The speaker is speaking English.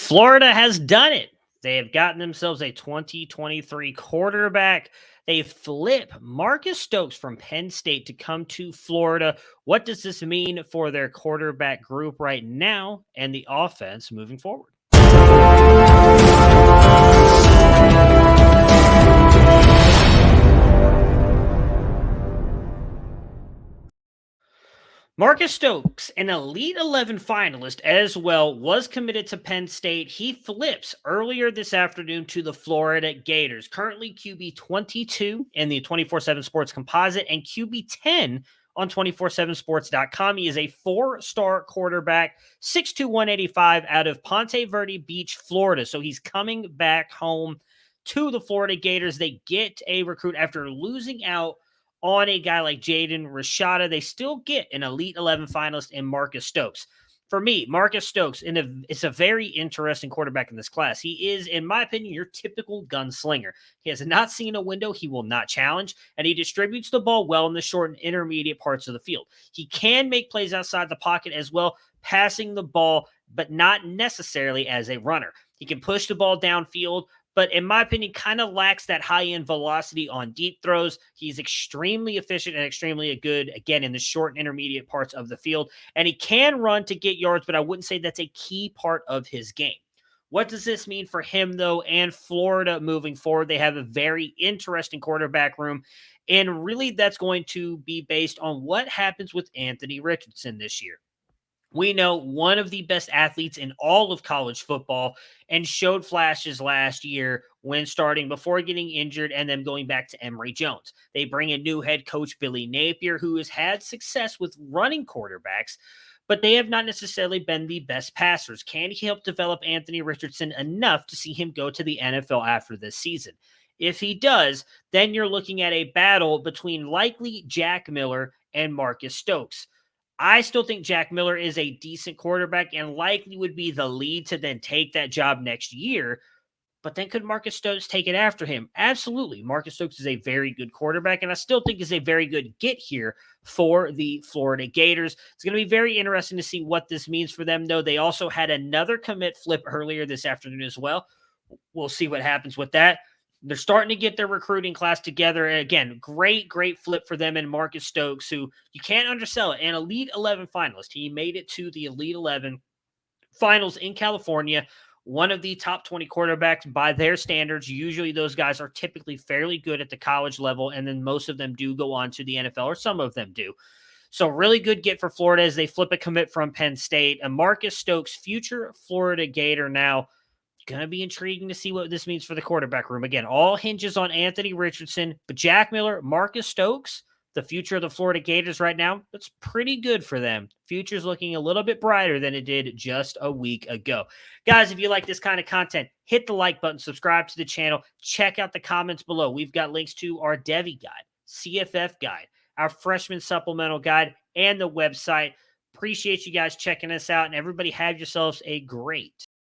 Florida has done it. They have gotten themselves a 2023 quarterback. They flip Marcus Stokes from Penn State to come to Florida. What does this mean for their quarterback group right now and the offense moving forward? Marcus Stokes, an Elite 11 finalist as well, was committed to Penn State. He flips earlier this afternoon to the Florida Gators, currently QB 22 in the 24/7 Sports Composite and QB 10 on 247sports.com. He is a four-star quarterback, 6'2", 185 out of Ponte Verde Beach, Florida. So he's coming back home to the Florida Gators. They get a recruit after losing out on a guy like Jaden Rashada. They still get an Elite 11 finalist in Marcus Stokes. For me, Marcus Stokes is a very interesting quarterback in this class. He is, in my opinion, your typical gunslinger. He has not seen a window. He will not challenge, and he distributes the ball well in the short and intermediate parts of the field. He can make plays outside the pocket as well, passing the ball, but not necessarily as a runner. He can push the ball downfield, but in my opinion, kind of lacks that high-end velocity on deep throws. He's extremely efficient and extremely good, again, in the short and intermediate parts of the field. And he can run to get yards, but I wouldn't say that's a key part of his game. What does this mean for him, though, and Florida moving forward? They have a very interesting quarterback room, and really that's going to be based on what happens with Anthony Richardson this year. We know one of the best athletes in all of college football and showed flashes last year when starting before getting injured and then going back to Emory Jones. They bring a new head coach, Billy Napier, who has had success with running quarterbacks, but they have not necessarily been the best passers. Can he help develop Anthony Richardson enough to see him go to the NFL after this season? If he does, then you're looking at a battle between likely Jack Miller and Marcus Stokes. I still think Jack Miller is a decent quarterback and likely would be the lead to then take that job next year. But then could Marcus Stokes take it after him? Absolutely. Marcus Stokes is a very good quarterback, and I still think is a very good get here for the Florida Gators. It's going to be very interesting to see what this means for them, though. They also had another commit flip earlier this afternoon as well. We'll see what happens with that. They're starting to get their recruiting class together. And again, great flip for them and Marcus Stokes, who you can't undersell it. An Elite 11 finalist. He made it to the Elite 11 finals in California. One of the top 20 quarterbacks by their standards. Usually those guys are typically fairly good at the college level, and then most of them do go on to the NFL, or some of them do. So really good get for Florida as they flip a commit from Penn State. And Marcus Stokes, future Florida Gator now. Going to be intriguing to see what this means for the quarterback room. Again, all hinges on Anthony Richardson, but Jack Miller, Marcus Stokes, the future of the Florida Gators right now, that's pretty good for them. Future's looking a little bit brighter than it did just a week ago. Guys, if you like this kind of content, hit the like button, subscribe to the channel, check out the comments below. We've got links to our Devy guide, CFF guide, our freshman supplemental guide, and the website. Appreciate you guys checking us out, and everybody have yourselves a great